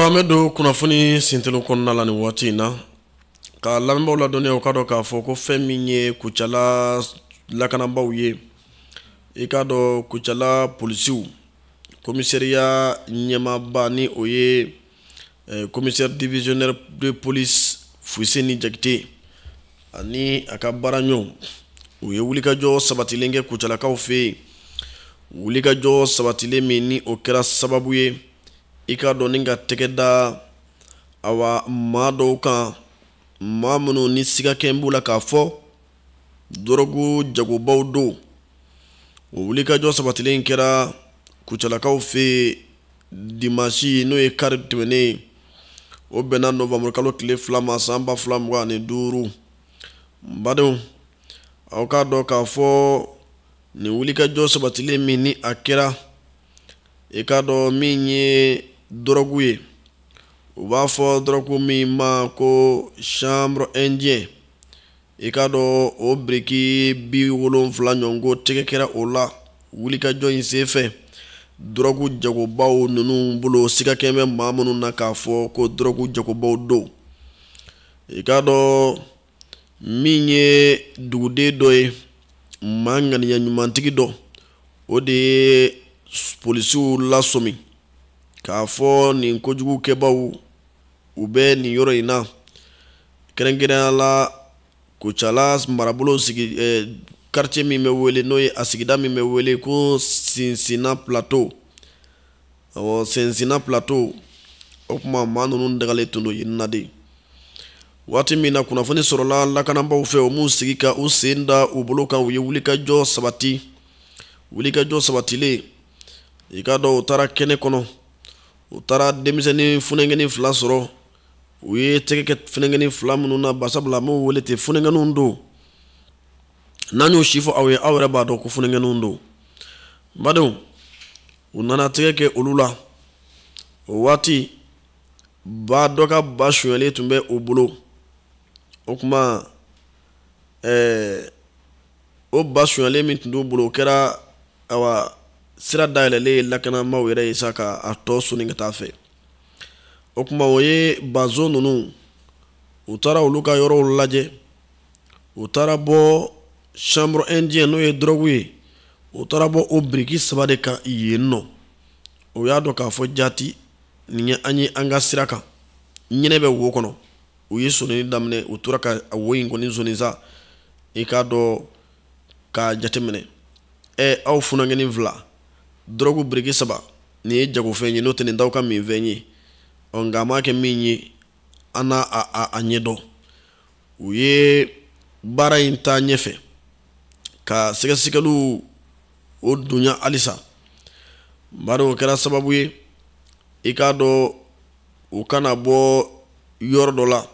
Amedo kunafuni sintelu konna la ni wati na ka lambo la doni o kado ka foko feminye kuchala lakanambaw ye e kado kuchala polisiw commissariat nyamaba ni oye commissaire divisionnaire de police Fuseni Jakite ani akabaranyo oye wulika jo sabatilenge kuchala ka ofe wulika jo sabatile mini okera sababu ye ika doninga tekeda awa mado kan mamunu ni siga kembula ka fo dorogu jagobaw do wulika jo sabatile kera kuchalakaw fe dimanche no e kartmene o bena novembre kalo tile flama samba flamwa ni duru bado awka do ka fo ni wulika jo sabatile mini akera e kado minye drogu ye uba fo drogu mi ma ko chambre indien e kado o breki bi wolon fla nyongo tekekera ola wulika jo insefe drogu jagobaw nunu bulo sika keme mamunu na ka fo ko drogu jagobaw do e kado minye dugude doye mangani ya nyumantiki do o de polisiw la somi ka fo ni kojugu kebaw ube ni yoro ina kerengena la kuchala marabulo sigi quartier mi me wele noy asigida mi me wele ko Sinsina plateau o Sinsina plateau okuma manunu ndagale tundo yinade wati mina kuna foni sorola la kanamba fe o musigika usenda ubuluka wulika jo sabati wulika jo sabatile ikado utara kene kono utara demiseni funengeni fla soro uye teke funengeni fla mununa basabla mo wolete funengenu ndo nanyo shifo awre bado ku funengenu ndo bado unana teke ulula wati badoka bashwele tumbe ubulo okuma o bashwele mintu bulo kera awa sira dailele lakana mawere isaka ato suninga tafe okuma oye bazo nunu utara uluka yoro laje utara bo chambre indien no ye drogue utara bo obriki sabade ka yeno oya do ka fo jati ninya anyi anga siraka nyene be wo kono oye sonini damne utura ka awoyin koni zoniza ikado ka jatemene au funangeni vla drogu brigi saba ni jago fenyi no tene ndawka mi venyi ongama ke minyi ana anyedo uye bara inta nyefe ka sikasikalu o dunya alisa baro kera sababu ye ikado ukana bo yordola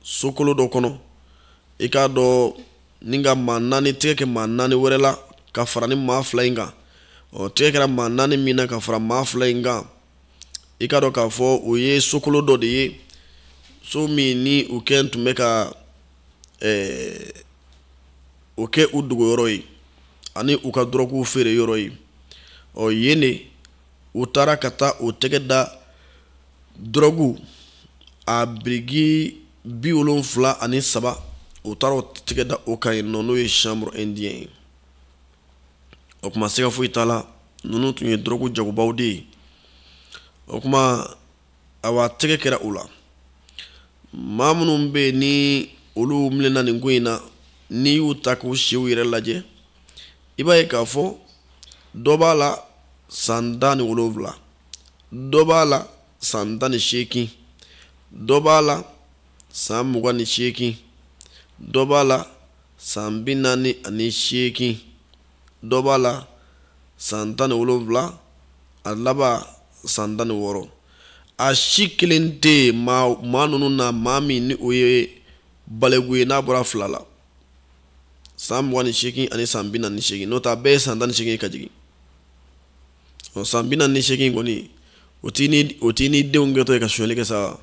sokolo do kono ikado ninga manani teke manani werela ka farani ma flainga o tekera manani mina ka fara ma flainga ikado ka fo oye sokolo do de so mi ni uken to make a oke udugo yoroi ani uka drogu fere yoroi o yene utara kata utegeda drogu a brigi biolon fla ani saba utara utegeda okai nono ye chambre indien okuma sega fu itala nunu tunye drogu jagobaw de okuma awa tege kera ula mamunu be ni olu mlena ni nguina ni utaku shiwu yere laje iba ka fo dobala sandani wolovla dobala sandani sheki dobala samugani sheki dobala sambinani ani sheki dobala santani wolovla alaba sandani woro a shikilente manunu na mami ni oye baleguye na bora flala samugani sheki ani sambinani sheki nota be sandani sheki kajigi o sambinani sheki ngoni otini deungeto ka shwele ke sa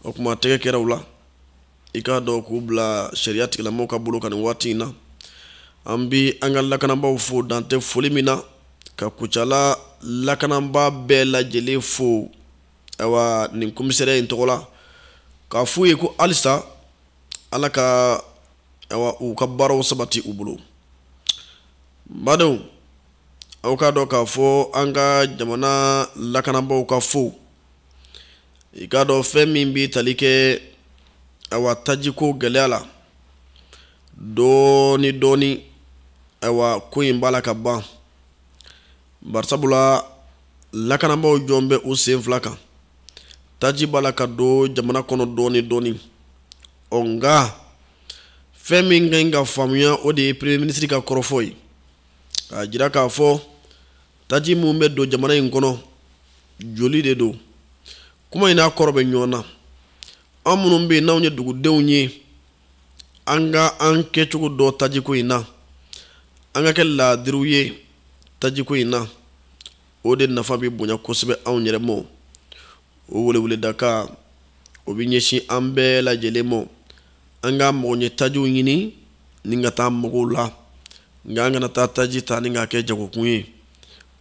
okuma teke kera ula ikado kubla sharia tikla moka bulu kan watina ambi angalla kana ba fu dante folimina ka kuchala lakanamba bela jele fo awa nin komisere in togola ka fuye ko alisa ala ka awa u ka baro sabati u bolo bado aw ka do ka fo anga jamana lakanabaw ka fo ikado femi bi talike awa tajiko geleala doni awa kuyin bala ka ban barsabula lakanabaw jombe u sen flaka taji bala ka do jamana kono doni onga femi ngenga famuya o de premier ministre ka korofoy a jira ka fo taji mumbe do jamana in kono joli de do kuma ina korobe nyona amunum be nawnya dugu dewnye anga anke chugo do taji ko ina anga ke la diruye taji ko ina o de nafa bi bonya kosbe awnyere mo o wole daka o bi nyeshi ambe la jelemo anga mo nye taji nyini ninga ta mogula nganga na taji ta ninga ke jago kunyi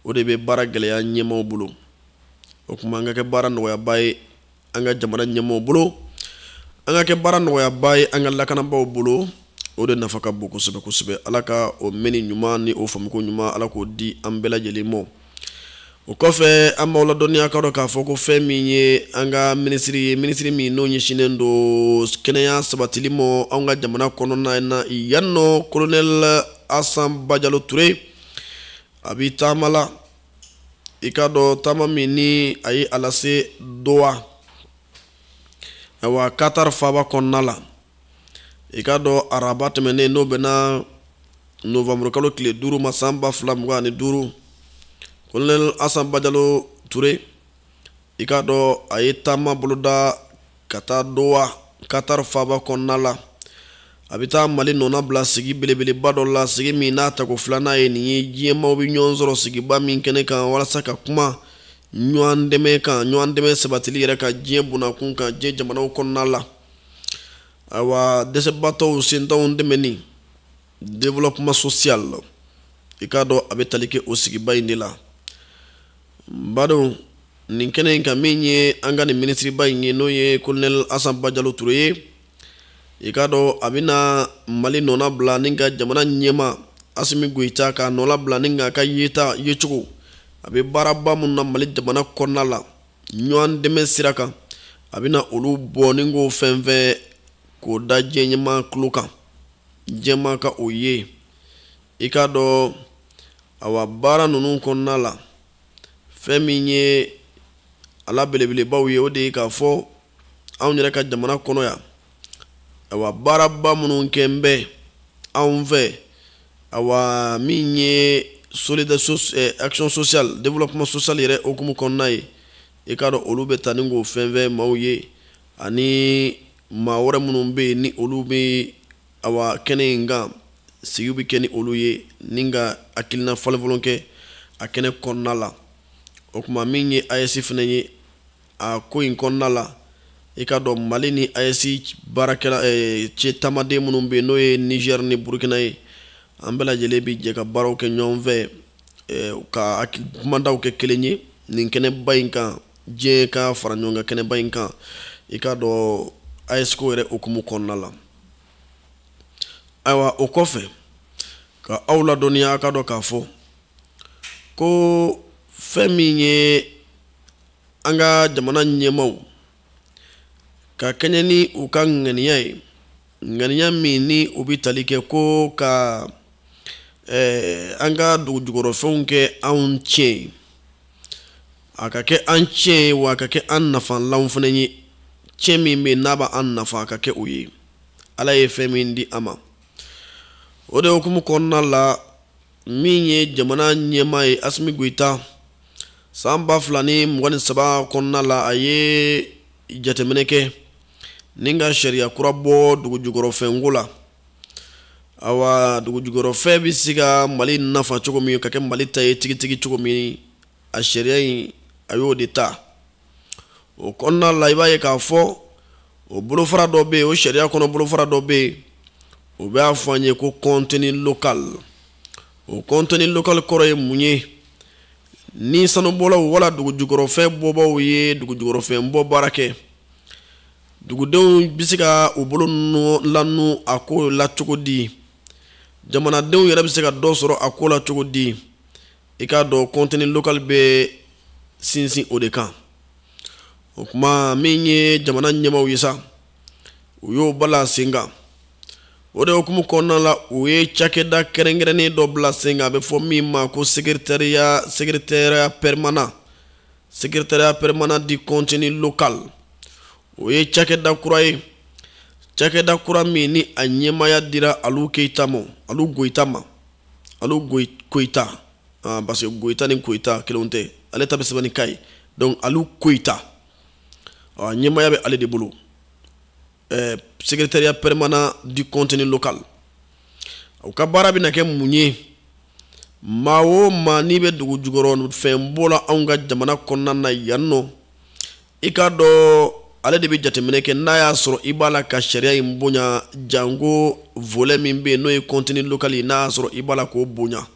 o de be baragale ya nyemo bulo o kuma anga ke bara no ya bay anga jamana nyemo bulo anga ke bara no ya bay anga lakana baw bulo o de nafaka boko sebe alaka o meni nyuma ni o famko nyuma alako di ambela jelemo o kofe amawla donia ka do ka foko femi anga ministry mi no nyishinendo kenaya sabatilimo anga jamana kono na yanno colonel Assam Bajalo Touré abita mala ikado tamami ni ayi alase doa awa Qatar faba konnala ikado arabat mene no bena novembre kalo kile duru masamba flamga ni duru Colonel Assam Bajalo Touré ikado ayi tama buluda kata doa Qatar faba konnala abita mali nona bla sigi belebele badola sigi mina ta ko flana e ni jema obi nyonzoro sigi ba min kene kan wala saka kuma nyuandeme sabatili yere ka jebuna kun ka je jamana ko nala awa dese bato sinta on demeni développement social ikado abetalike o sigi ba indila bado nin kene kan menye anga ni ministry ba nyi no ye Colonel Assam Bajalo Touré ikado abina mali nona bla ninga jamana nyema Asimi Goita ka nola bla ninga ka yeta yechugo abi baraba munna mali jamana konala nyon deme siraka abina olu boningo fenve ko daje nyema kluka jema ka oye ikado awa bara nunu konala feminye ala belebele bawye ode ka fo awnyere ka jamana kono ya awa baraba munun kembe anve awa minye action sociale développement social yere okumu konnaye ikado olube taningo fenve mauye ani mawore munun be ni olube awa kenenga siyubi keni oluye ninga akilina fale volonke akene konnala okuma minye ayesi fenye a koin konnala ikado mali ni ayesi barakela che tamade munun be no ye Niger ni Burkina ye ambela jelebi je ka baraw ke nyonve ka mandaw ke kelenye nin kene bayinka je ka faranyonga kene bayinka ikado ayesko ere okumu konnala awa okofe ka awla donia kado ka fo ko feminye anga jamana nyemaw ka kenyani uka ngania mini ubitalike ko ka anga dugoro fonke aunche akake anche wa kake annafa launfenye chemi me naba annafa kake uyi ala ye femindi ama ode okumu konna la minye jamana nyema e Asimi Goita samba flani mwani saba konna la aye jatemeneke ninga sharia kurabo dugu jugoro fengula awa dugu jugoro fe bisiga mali nafa chogo mi kake mali taye tigi chogo mi a sharia ayo deta o konna la ibaye ka fo o bulu fara dobe o sharia kono bulu fara dobe o be afanye ko contenu local koro e munye ni sanu bɔlaw wala dugu jukɔrɔfɛn bɔbaw ye dugu jukɔrɔfɛn bɔ baara kɛ dugudenw bɛ se ka u bolo lanu a ko la cogo di jamanadenw yɛrɛ bɛ se ka dɔ sɔrɔ a ko la cogo di i k'a dɔn contenu local bɛ sinsin o de kan o kuma min ye jamana ɲɛmaaw ye sa u y'o bala sen kan o de hukumu kɔnɔna la u ye cakɛda kɛrɛnkɛrɛnnen dɔ bila sen kan a bɛ fɔ min ma ko secrétariat permanent du contenu local o ye cakɛda kura ye cakɛda kura min ni a ɲɛmaya dira Alu Keita ma Alu Koita parce que Goita ni Koita kelenw tɛ ale ta bɛ sɛbɛn ni ka ye donc Alu Koita ɲɛmaya bɛ ale de bolo secrétariat permanent du contenu local u ka baara bɛna kɛ mun ye maa o maa n'i bɛ dugu jukɔrɔ fɛn bɔla anw ka jamana kɔnɔna na yan nɔ i k'a dɔn ale de bɛ jateminɛ kɛ n'a y'a sɔrɔ i b'a la ka sariya in bonya jango volet min bɛ yen n'o ye contenu local ye n'a y'a sɔrɔ i b'a la k'o bonya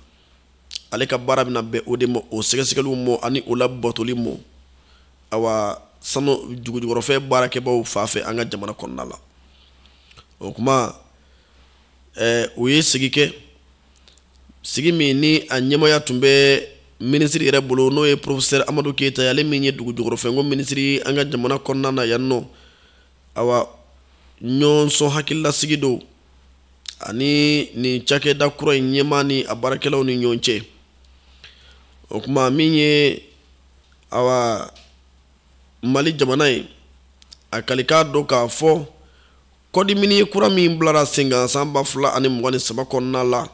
ale ka baara bɛna bɛn o de ma o sɛgɛsɛgɛliw ma ani o labatoli ma awa sanu dugu jukɔrɔfɛn baarakɛbaaw fa fɛ an ka jamana kɔnɔna la o kuma o ye sigi kɛ sigi min ni a ɲɛmaya tun bɛ ministre yɛrɛ bolo n'o ye professeur Amadu Keita ale min ye dugu jukɔrɔfɛn ko ministre an ka jamana kɔnɔna na yan nɔ awa ɲɔgɔnsɔn hakililasigi do ani nin cakɛda kura in ɲɛmaa ni a baarakɛlaw ni ɲɔgɔn cɛ o kuma min ye awa Mali jamana ye a kalika dɔ k'a fɔ kɔdimini kura min bilara sen kan san 2023 kɔnɔna la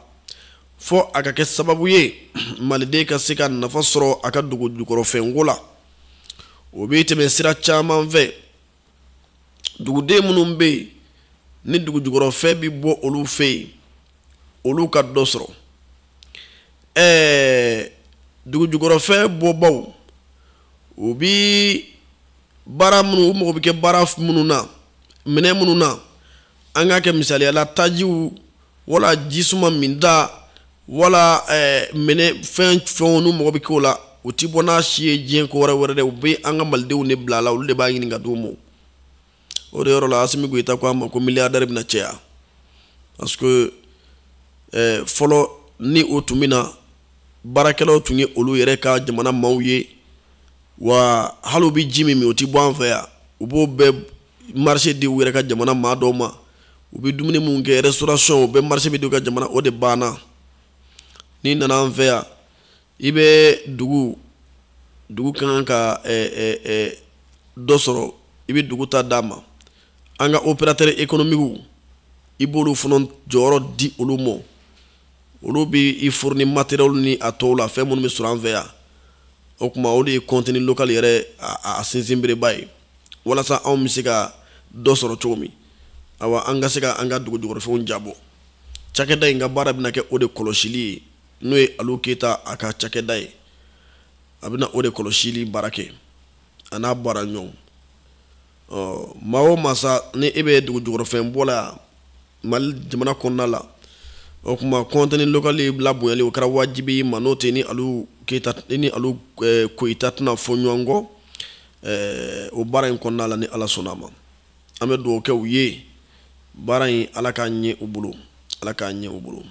fɔ a ka kɛ sababu ye maliden ka se ka nafa sɔrɔ a ka dugu jukɔrɔfɛnko la o bɛ tɛmɛ sira caman fɛ duguden minnu bɛ yen ni dugu jukɔrɔfɛn bɛ bɔ olu fɛ yen olu ka dɔ sɔrɔ dugu jukɔrɔfɛn bɔbaw u bɛ baara minnu u mago bɛ kɛ baara minnu na minɛn minnu na an ka kɛ misaliyala tajiw wala jisuma min da wala minɛn fɛn n'u mago bɛ kɛ o la u ti bɔ n'a si ye diɲɛ ko wɛrɛ dɛ u bɛ an ka malidenw de bila a la olu de b'a ɲini ka d'u ma o de yɔrɔ la Asimi Goita ko a ma ko milliardaire bɛna caya parce que fɔlɔ ni o tun bɛ na baarakɛlaw tun ye olu yɛrɛ ka jamana maaw ye wa hali u bɛ ji min o ti bɔ an fɛ yan u b'o bɛɛ marché di u yɛrɛ ka jamana maa dɔw ma u bɛ dumuni mun kɛ restauration u bɛ marché bɛ di u ka jamana o de banna ni nana an fɛ yan i bɛ dugu kan ka dɔ sɔrɔ i bɛ dugu ta d'a ma an ka opérateur économique i b'olu fana jɔyɔrɔ di olu ma olu bɛ i fournir matériel ni a tɔw la fɛn minnu bɛ sɔrɔ an fɛ yan o kuma o de ye contenu local yɛrɛ a sinsinbereba ye walasa anw bɛ se ka dɔ sɔrɔ cogo min awa an ka se ka an ka dugu jukɔrɔfɛnw jabɔ cakɛda in ka baara bɛna kɛ o de kɔlɔsili ye n'o ye Alu Keita a ka cakɛda ye a bɛna o de kɔlɔsili baara kɛ a n'a baara ɲɔgɔn maa o maa sa ni e bɛ dugu jukɔrɔfɛn bɔ la yan Mali jamana kɔnɔna la o kuma contenu local labonyali o kɛra wajibi ma n'o tɛ ni Alu Keita ni Alu Koita tɛna fɔ ɲɔgɔn kɔ o baara in kɔnɔna la ni Ala sɔnna a ma an bɛ dugawu kɛ u ye baara in Ala k'a ɲɛ u bolo Ala k'a ɲɛ u bolo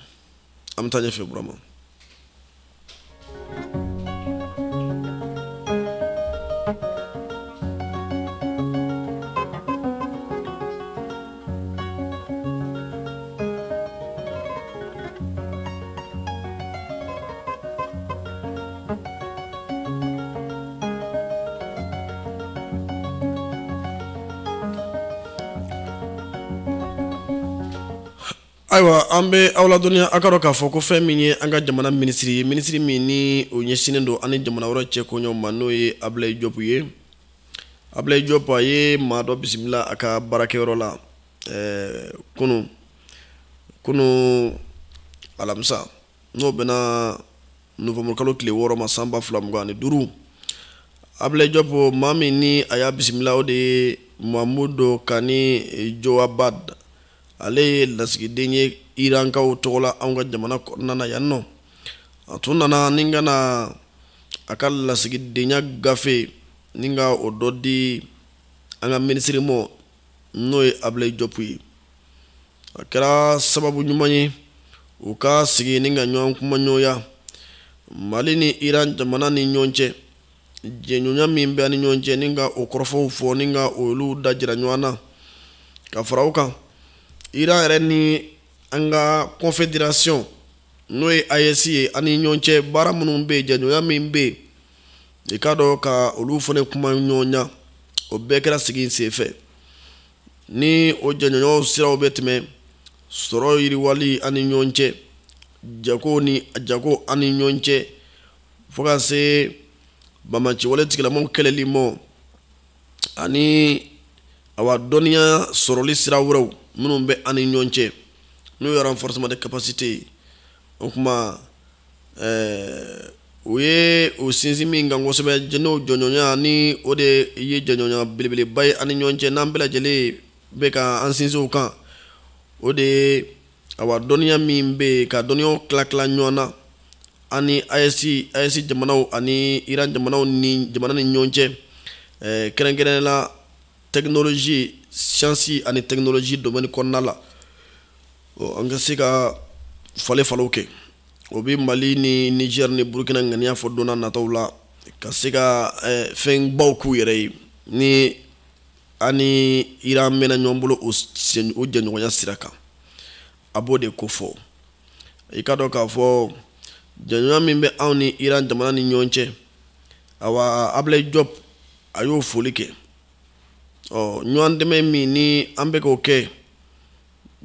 an bɛ taa ɲɛfɛ Burama. Ayiwa an bɛ aw ladɔnniya a ka dɔn k'a fɔ ko fɛn min ye an ka jamana minisiri ye minisiri min ni o ɲɛsinnen don ani jamana wɛrɛ cɛ ko ɲɔgɔn ma n'o ye Ablaye Diop ye Ablaye Diop a ye maa dɔ bisimila a ka baarakɛyɔrɔ la kunu alamisa n'o bɛna novembre kalo tile 6 ma san 2025 Ablaye Diop maa min ni a y'a bisimila o de ye Mamudu Kani Jowabad ale ye lasigiden ye Irankaw tɔgɔ la anw ka jamana kɔnɔna na yan nɔ a tun nana ni ka na aka lasigidenya gafe ni nga o dɔ di an ka minisiri mɔ n'o ye Ablaye Diop ye a kɛra sababu ɲuman ye u ka sigi ni ka ɲɔgɔn kumaɲɔgɔnya Mali ni Iran jamana ni ɲɔgɔn cɛ jɛɲɔgɔnya min bɛ ani ɲɔgɔn cɛ ni ka o kɔrɔfɔw fɔ ni ka olu da jira ɲɔgɔn na ka fara o kan Iran yɛrɛ ni an ka confédération n'o ye AES ye ani ɲɔgɔn cɛ baara minnu bɛ yen jɛɲɔgɔnya min bɛ yen i ka dɔn ka olu fana kuma ɲɔgɔnya o bɛɛ kɛra sigi in senfɛ ni o jɛɲɔgɔnyaw siraw bɛ tɛmɛ sɔrɔ yiriwali ani ɲɔgɔn cɛ jago ani ɲɔgɔn cɛ fo ka se bamaciwale tigilamɔgɔw kɛlɛli ma ani awa dɔnniya sɔrɔli sira wɛrɛw minnu bɛ ani ɲɔgɔn cɛ n'o ye renforcement de capacité o kuma o ye o sinsin min kan kosɛbɛ n'o jɔɲɔgɔnya ni o de ye jɛɲɔgɔnya belebeleba ye ani ɲɔgɔn cɛ n'an bɛɛ lajɛlen bɛ ka an sinsin o kan o de ye awa dɔnniya min bɛ yen ka dɔnniyaw tila ɲɔgɔn na ani AES jamanaw ani Iran jamanaw ni jamana ni ɲɔgɔn cɛ kɛrɛnkɛrɛnnenya la technologie science ani technologie domaine kɔnɔna la an ka se ka falen kɛ o bɛ Mali ni Niger ni Burkina ŋaniya fɔ donna nataw la ka se ka fɛn baw k'u yɛrɛ ye ni ani Iran mɛna ɲɔgɔn bolo o jɛɲɔgɔnya sira kan a b'o de ko fɔ i ka dɔn k'a fɔ jɛɲɔgɔnya min bɛ anw ni Iran jamana ni ɲɔgɔn cɛ awa Ablaye Diop a y'o foli kɛ ɲɔgɔn dɛmɛ min ni an bɛ k'o kɛ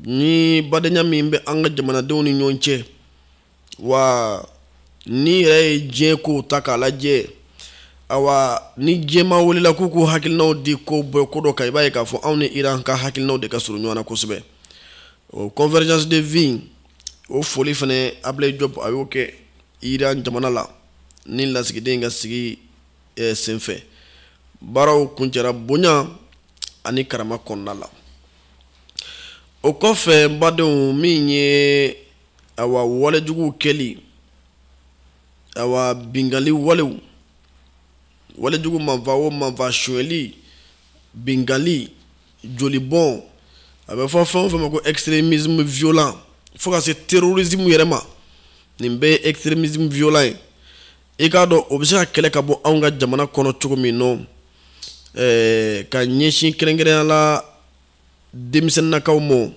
ni badenya min bɛ an ka jamanadenw ni ɲɔgɔn cɛ wa ni yɛrɛ ye diɲɛ kow ta k'a lajɛ awa ni diɲɛma wulila k'u k'u hakilinaw di ko dɔ kan i b'a ye k'a fɔ anw ni Iran ka hakilinaw de ka surun ɲɔgɔn na kosɛbɛ o convergence de vie o foli fana Ablaye Diop a y'o kɛ Iran jamana la ni lasigiden ka sigi senfɛ baaraw kuncɛra bonya ani karama kɔnɔna la o kɔfɛ n badenw min ye awa walejuguw kɛli awa bingali walejugu manfa o manfa suɲɛli bingali jolibɔn a bɛ fɔ fɛn o fɛn ma ko extrémisme violent fo ka se terrorisme yɛrɛ ma nin bɛɛ ye extrémisme violent ye i k'a dɔn o bɛ se ka kɛlɛ ka bɔ anw ka jamana kɔnɔ cogo min nɔ ka ɲɛsin kɛrɛnkɛrɛnnenya la denmisɛnninnakaw ma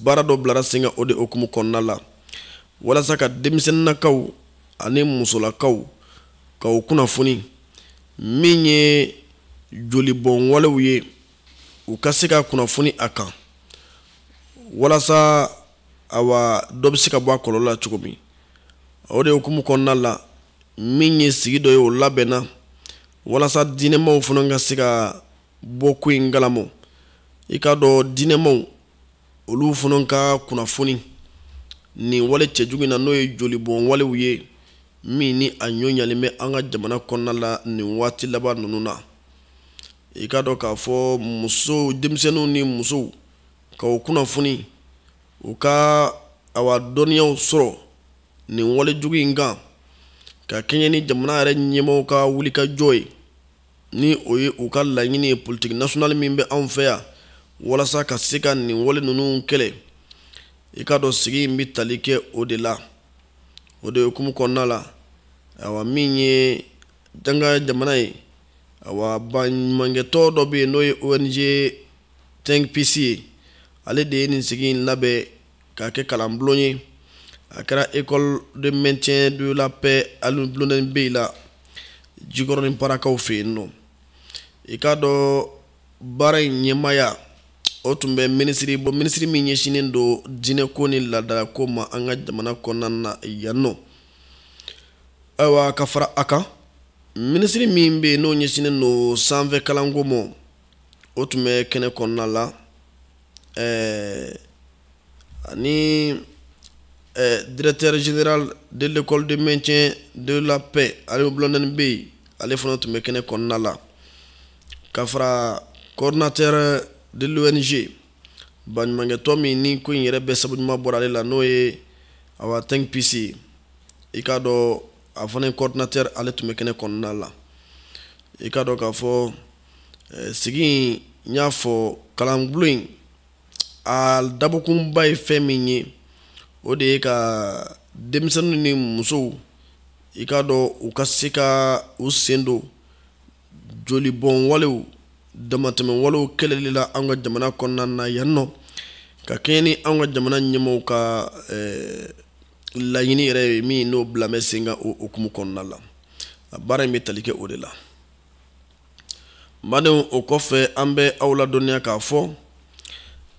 baara dɔ bilara sen kan o de hukumu kɔnɔna la walasa ka denmisɛnninnakaw ani musolakaw ka o kunnafoni min ye jolibɔn walew ye u ka se ka kunnafoni a kan walasa awa dɔ bɛ se ka bɔ a kɔlɔlɔ la cogo min o de hukumu kɔnɔna la min ye sigi dɔ ye o labɛnna walasa diinɛmaw fana ka se ka bɔ ko in kalama i k'a dɔn diinɛmaw olu fana ka kunnafoni nin wale cɛjugu in na n'o ye jolibɔn walew ye min ni a ɲɔɲalen bɛ an ka jamana kɔnɔna la nin waati laban ninnu na i k'a dɔn k'a fɔ musow denmisɛnninw ni musow ka o kunnafoni u ka awa dɔnniyaw sɔrɔ nin walejugu in kan ka kɛɲɛ ni jamana yɛrɛ ɲɛmaaw ka wulikajɔ ye ni o ye u ka laɲini ye politique nationale min bɛ anw fɛ yan walasa ka se ka nin wale ninnu kɛlɛ i k'a dɔn sigi in bɛ tali kɛ o de la o de hukumu kɔnɔna la awa min ye danga jamana ye awa baɲumankɛtɔ dɔ bɛ yen n'o ye ONG Think Peace ye ale de ye nin sigi in labɛn k'a kɛ kalanbulon ye a kɛra école de maintien de la paix ali bulonɛni bɛ yen la Jikɔrɔ ni Parakaw fɛ yen nɔ i k'a dɔn baara in ɲɛmaaya o tun bɛ minisiri min ɲɛsinnen don diinɛko ni laadalako ma an ka jamana kɔnɔna na yan nɔ ayiwa ka fara a kan minisiri min bɛ yen n'o ɲɛsinnen don sanfɛ kalanko ma o tun bɛ kɛnɛ kɔnɔna la ani directeur général de l'école de maintien de la paix ale bulonɛni bɛ yen ale fana tun bɛ kɛnɛ kɔnɔna la ka fara coordinateur de l'ONG baɲumankɛtɔ min ni ko in yɛrɛ bɛɛ sabu ɲuman bɔra ale la n'o ye awa Think Peace ye i k'a dɔn a fana coordinateur ale tun bɛ kɛnɛ kɔnɔna la i ka dɔn k'a fɔ sigi n y'a fɔ kalanbulon in a dabokunba ye fɛn min ye o de ye ka denmisɛnninw ni musow i ka dɔn u ka se ka u sen don jolibɔn walew damatɛmɛ walew kɛlɛli la an ka jamana kɔnɔna na yan nɔ ka kɛɲɛ ni an ka jamana ɲɛmaaw ka laɲini yɛrɛ ye min n'o bilamɛ sen kan o hukumu kɔnɔna la a baara in bɛ tali kɛ o de la badenw o kɔfɛ an bɛ aw ladɔnniya k'a fɔ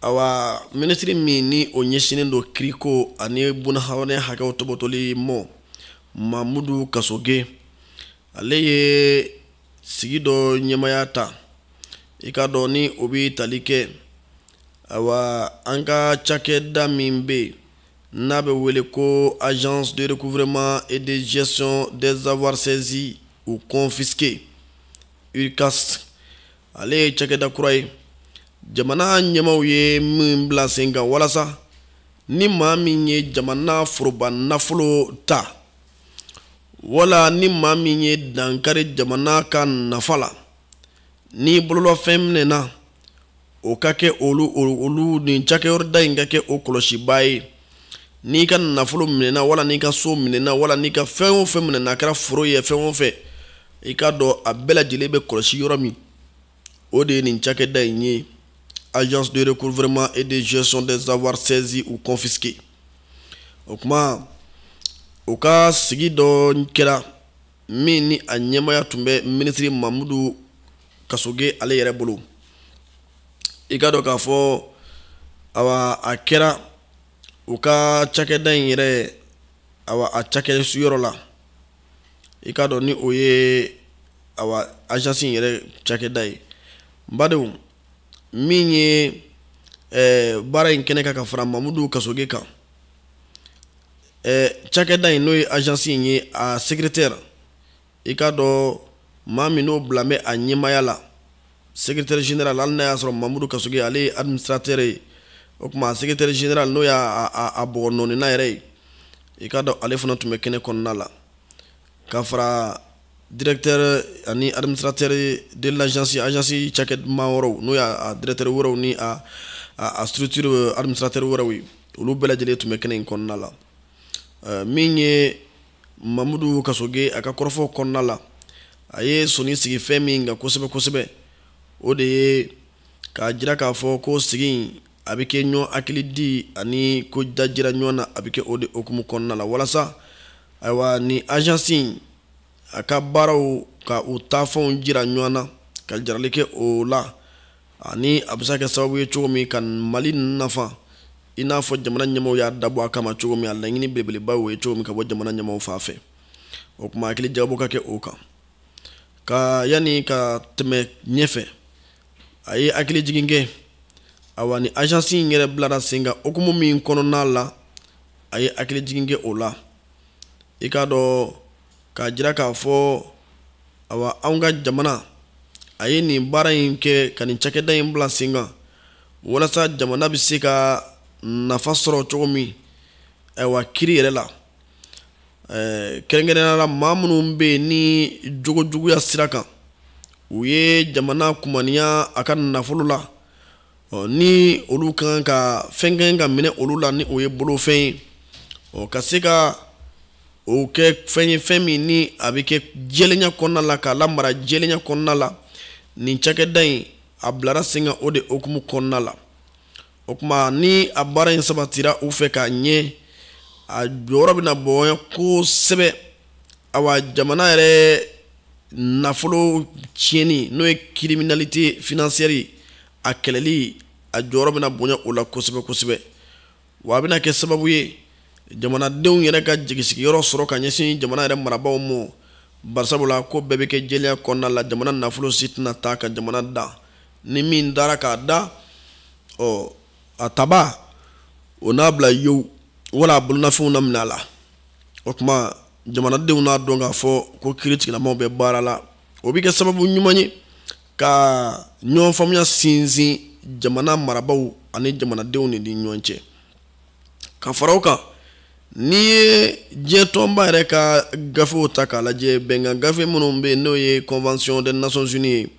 awa minisiri min ni o ɲɛsinnen don kiriko ani bunahadamaden hakɛw tɔbɔtɔli mɔ Mamudu Kasoge ale ye sigi dɔ ɲɛmaya ta i ka dɔn ni o bɛ tali kɛ awa an ka cakɛda min bɛ n'a bɛ wele ko agence de recouvrement et de gestion des avoirs saisis ou confisqués URCAS ale ye cakɛda kura ye jamana ɲɛmaaw ye min bila sen kan walasa ni maa min ye jamana foroba nafolo ta wala ni maa min ye dankari jamana ka nafa la ni bololafɛn minɛna o ka kɛ olu ni cakɛyɔrɔda in ka kɛ o kɔlɔsiba ye n'i ka nafolo minɛna wala n'i ka so minɛna wala n'i ka fɛn o fɛn minɛna a kɛra foro ye fɛn o fɛn i ka dɔn a bɛɛ lajɛlen bɛ kɔlɔsi yɔrɔ min o de ye nin cakɛda in ye agence de recouvrement et de gestion des avoirs saisis ou confisqués o kuma o ka sigi dɔ kɛra min ni a ɲɛmaya tun bɛ minisiri Mamudu Kasoge ale yɛrɛ bolo i ka dɔn k'a fɔ awa a kɛra u ka cakɛda in yɛrɛ awa a cakɛyɔrɔ la i ka dɔn ni o ye awa agence in yɛrɛ cakɛda ye badenw min ye baara in kɛnɛ kan ka fara Mamudu Kasoge kan cakɛda in n'o ye agence in ye a secrétaire i ka dɔn maa min n'o bila bɛ a ɲɛmaya la secrétaire général hali n'a y'a sɔrɔ Mamudu Kasoge ale ye administrateur ye o kuma secrétaire général n'o y'a bɔgɔ nɔnina yɛrɛ ye i ka dɔn ale fana tun bɛ kɛnɛ kɔnɔna la ka fara directeur ani administrateur de l'agence agence cakɛma wɛrɛw n'o y'a directeur wɛrɛw ni a structure administrateur wɛrɛw ye olu bɛɛ lajɛlen tun bɛ kɛnɛ in kɔnɔna la min ye Mamudu Kasoge a ka kɔrɔfɔ kɔnɔna la a ye soni sigi fɛn min kan kosɛbɛ kosɛbɛ o de ye k'a jira k'a fɔ ko sigi in a bɛ kɛ ɲɔgɔn hakili di ani ko dajira ɲɔgɔn na a bɛ kɛ o de hukumu kɔnɔna la walasa ayiwa ni agence in a ka baaraw ka u taafɛnw jira ɲɔgɔn na ka jarali kɛ o la ani a bɛ se ka kɛ sababu ye cogo min ka Mali nafa i n'a fɔ jamana ɲɛmaaw y'a dabɔ a kama cogo min a laɲini belebeleba o ye cogo min ka bɔ jamana ɲɛmaaw fan fɛ o kuma hakili jagabɔ ka kɛ o kan ka yanni ka tɛmɛ ɲɛfɛ a ye hakili jigin kɛ awa ni agence in yɛrɛ bilara sen kan hukumu min kɔnɔna la a ye hakili jigin kɛ o la i ka dɔn k'a jira k'a fɔ awa anw ka jamana a ye nin baara in kɛ ka nin cakɛda in bila sen kan walasa jamana bɛ se ka nafa sɔrɔ cogo min ayiwa kiri yɛrɛ la kɛrɛnkɛrɛnnenya la maa minnu bɛ yen ni jogojuguya sira kan u ye jamana kumaniya a ka nafolo la ni olu kan ka fɛn kɛ ka minɛ olu la ni o ye bolofɛn ye ka se ka o kɛ fɛn ye fɛn min ni a bɛ kɛ jɛlenya kɔnɔna la k'a lamara jɛlenya kɔnɔna la nin cakɛda in a bilara sen kan o de hukumu kɔnɔna la o kuma ni a baara in sabatira u fɛ k'a ɲɛ a jɔyɔrɔ bɛna bonya kosɛbɛ awa jamana yɛrɛ nafolo tiɲɛni n'o ye criminalité financière ye a kɛlɛli a jɔyɔrɔ bɛna bonya o la kosɛbɛ kosɛbɛ wa a bɛna kɛ sababu ye jamanadenw yɛrɛ ka jigisigiyɔrɔ sɔrɔ ka ɲɛsin jamana yɛrɛ marabaaw ma barisabula ko bɛɛ bɛ kɛ jɛlenya kɔnɔna la jamana nafolo si tɛna taa ka jamana da ni min dara k'a da a taba o n'a bila yewu wala a bolonafɛnw na minɛ a la o kuma jamanadenw n'a dɔn k'a fɔ ko kiiri tigilamaw bɛ baara la o bɛ kɛ sababu ɲuman ye ka ɲɔgɔn faamuya sinsin jamana marabaaw ani jamanadenw ni ɲɔgɔn cɛ ka fara o kan N'i ye diɲɛ tɔnba yɛrɛ ka gafew ta k'a lajɛ bɛnkan gafe minnu bɛ yen n'o ye convention des nations unies ye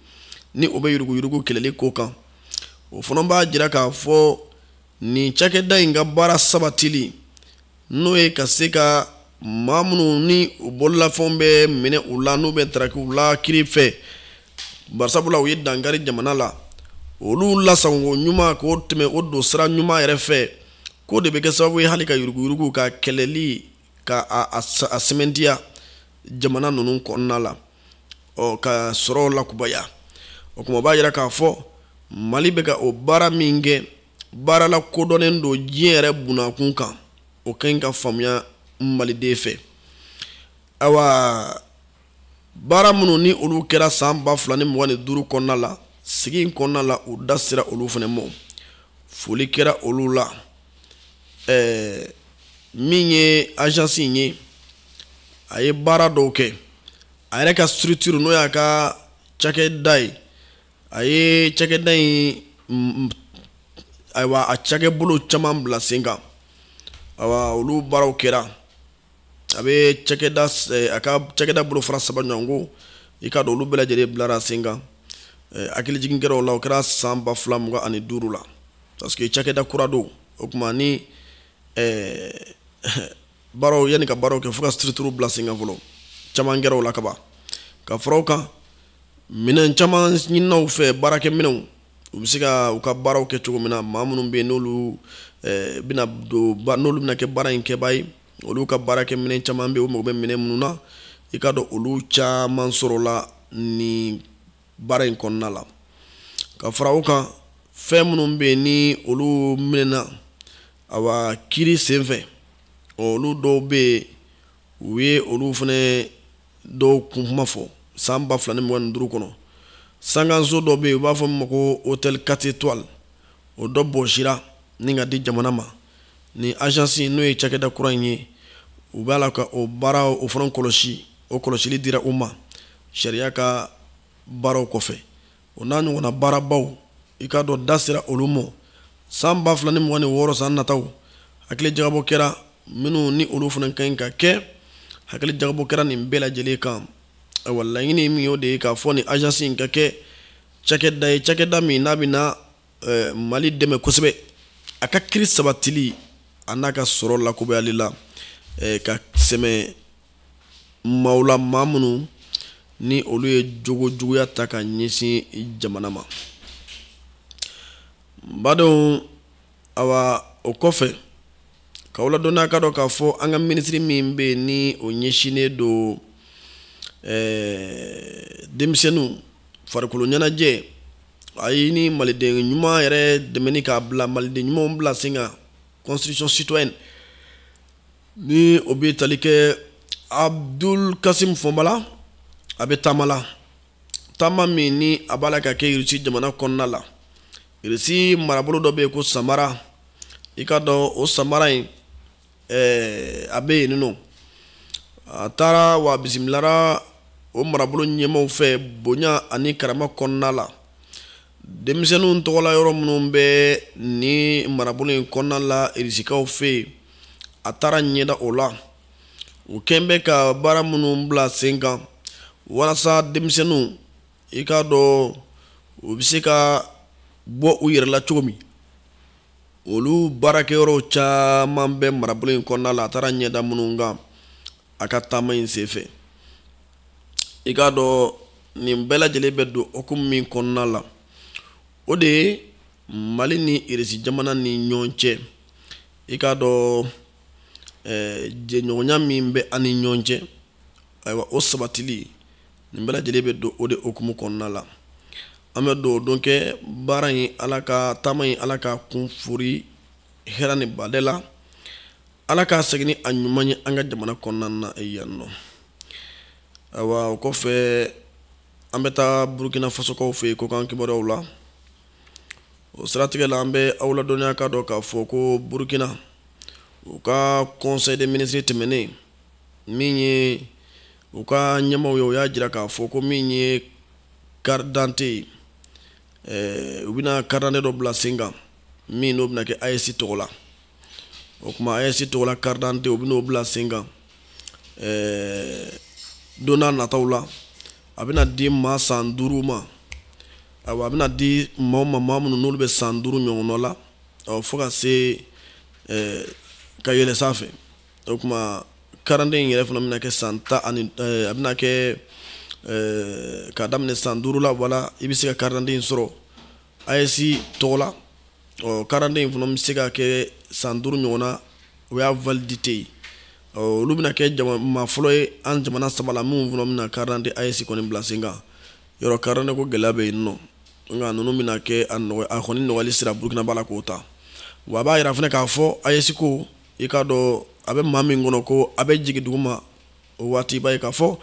ni o bɛ yuruguyurugu kɛlɛli ko kan o fana b'a jira k'a fɔ nin cakɛda in ka baara sabatili n'o ye ka se ka maa minnu ni u bololafɛnw bɛ minɛ u la n'u bɛ taraki u la kiri fɛ barisabula u ye dankari jamana la olu lasago ɲuman k'o tɛmɛ o don sira ɲuman yɛrɛ fɛ ko de bɛ kɛ sababu ye hali ka yuruguyurugu ka kɛlɛli ka a sɛmɛntiya jamana ninnu kɔnɔna la ka sɔrɔ lakubaya o kuma b'a jira k'a fɔ Mali bɛ ka o baara min kɛ baara la kodɔnnen don diɲɛ yɛrɛ bunakun kan o kan ka faamuya maliden fɛ awa baara minnu ni olu kɛra san 2025 kɔnɔna la sigi in kɔnɔna la u da sera olu fana ma foli kɛra olu la min ye agence in ye a ye baara dɔw kɛ a yɛrɛ ka structure n'o y'a ka cakɛda ye a ye cakɛda in ayiwa a cakɛbolo caman bila sen kan awa olu baaraw kɛra a bɛ cakɛda a ka cakɛda bolo fara 3 ɲɔgɔn ko i ka dɔn olu bɛɛ lajɛlen bilara sen kan hakili kɛra o la o kɛra san 2025 la parce que cakɛda kura don o kuma ni baaraw yani ka baaraw kɛ fo ka structure bila sen kan fɔlɔ caman kɛra o la kaban ka fara o kan minɛn caman ɲininaw fɛ baarakɛ minɛnw u bɛ se ka u ka baaraw kɛ cogo min na maa minnu bɛ yen n'olu bɛna kɛ baara in kɛbaa ye olu ka baarakɛ minɛn caman bɛ yen u mago bɛ minɛn minnu na i ka dɔn olu caman sɔrɔla ni baara in kɔnɔna la ka fara o kan fɛn minnu bɛ yen ni olu minɛna awa kiri senfɛ olu dɔw bɛ yen u ye olu fana dɔw kun kuma fɔ san 2025 kɔnɔ sankanso dɔ bɛ yen u b'a fɔ min ma ko hôtel 4 étoiles o dɔ bɔsira ni ka di jamana ma ni agence n'o ye cakɛda kura in ye u b'a la ka o baara o fana kɔlɔsi o kɔlɔsili dira u ma sariya ka baaraw kɔfɛ o n'a ɲɔgɔnna baarabaw i ka dɔn da sera olu ma san 2026 san nataw hakili jagabɔ kɛra minnu ni olu fana ka ɲi ka kɛ hakili jagabɔ kɛra nin bɛɛ lajɛlen kan ayiwa laɲini min y'o de ye k'a fɔ ni agence in ka kɛ cakɛda ye cakɛda min n'a bɛna Mali dɛmɛ kosɛbɛ a ka kiiri sabatili a n'a ka sɔrɔ lakobayali la ka sɛmɛ maaw la maa minnu ni olu ye jogojuguya ta ka ɲɛsin jamana ma badenw awa o kɔfɛ k'aw ladɔnniya ka dɔn k'a fɔ an ka minisiri min bɛ yen ni o ɲɛsinnen don denmisɛnninw farikolo ɲɛnajɛ a ye ni maliden ɲuman yɛrɛ dɛmɛni k'a bila maliden ɲumanw bila sen kan constitution citoyenne ni o bɛ tali kɛ Abdul Kasim Fonbala a bɛ taama la taama min ni a b'a la ka kɛ Irisi jamana kɔnɔna la Irisi marabolo dɔ bɛ yen ko Samara i ka dɔn o Samara in a bɛ yen nɔ a taara wa bisimilara o marabolo ɲɛmaaw fɛ bonya ani karama kɔnɔna la denmisɛnninw tɔgɔla yɔrɔ minnu bɛ ni marabolo in kɔnɔna la Irisikaw fɛ yen a taara ɲɛda o la u kɛn bɛ ka baara minnu bila sen kan walasa denmisɛnninw i ka dɔn u bɛ se ka bɔ u yɛrɛ la cogo min olu baarakɛyɔrɔw caman bɛ marabolo in kɔnɔna la a taara ɲɛda minnu kan a ka taama in senfɛ i ka dɔn nin bɛɛ lajɛlen bɛ don hukumu min kɔnɔna la o de ye Mali ni Irisi jamana ni ɲɔgɔn cɛ i ka dɔn jɛɲɔgɔnya min bɛ ani ɲɔgɔn cɛ ayiwa o sabatili nin bɛɛ lajɛlen bɛ don o de hukumu kɔnɔna la an bɛ don o don kɛ baara in ala ka taama in ala ka kun fori hɛrɛ ni bade la ala ka segin ni a ɲuman ye an ka jamana kɔnɔna na yan nɔ ayiwa o kɔfɛ an bɛ taa Burkina Fasokaw fɛ yen ko kan kibaruyaw la o siratigɛ la an bɛ aw ladɔnniya ka dɔn k'a fɔ ko Burkina u ka conseil des ministres tɛmɛnen min ye u ka ɲɛmaw ye u y'a jira k'a fɔ ko min ye carte d'identité u bɛna carte d'identité dɔ bila sen kan min n'o bɛna kɛ AES tɔgɔ la o kuma AES tɔgɔ la carte d'identité o bɛn'o bila sen kan don n'a nataw la a bɛna di maa san 5 ma a bɛna di maa minnu n'olu bɛ san 5 ɲɔgɔn la fo ka se ka yɛlɛ sanfɛ o kuma carte d'identité in yɛrɛ fana bɛna kɛ san 10 ani a bɛna kɛ ka daminɛ san 5 la wala i bɛ se ka carte d'identité in sɔrɔ AES tɔgɔ la carte d'identité in fana bɛ se ka kɛ san 5 ɲɔgɔn na o y'a validité olu bɛna kɛ maa fɔlɔ ye an jamana 3 la minnu fana bɛna carte d'identité AES kɔni bila sen kan yɔrɔ carte d'identité ko gɛlɛya bɛ yen nɔ nka ninnu bɛna kɛ a kɔni nɔgɔyali sira Burkina b'a la k'o ta wa a b'a yira fana k'a fɔ AES ko i k'a dɔn a bɛ maa min kɔnɔ ko a bɛ jigin duguma o waati i b'a ye k'a fɔ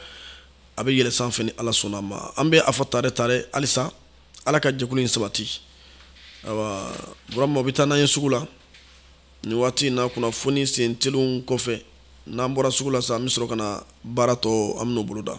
a bɛ yɛlɛ sanfɛ ni Ala sɔnna ma an bɛ a fɔ tare halisa Ala ka jɛkulu in sabati Burama o bɛ taa n'an ye sugu la nin waati in na kunnafoni sen telenw kɔfɛ n'an bɔra sugu la sa an bɛ sɔrɔ ka na baara tɔ an bɛ n'o boloda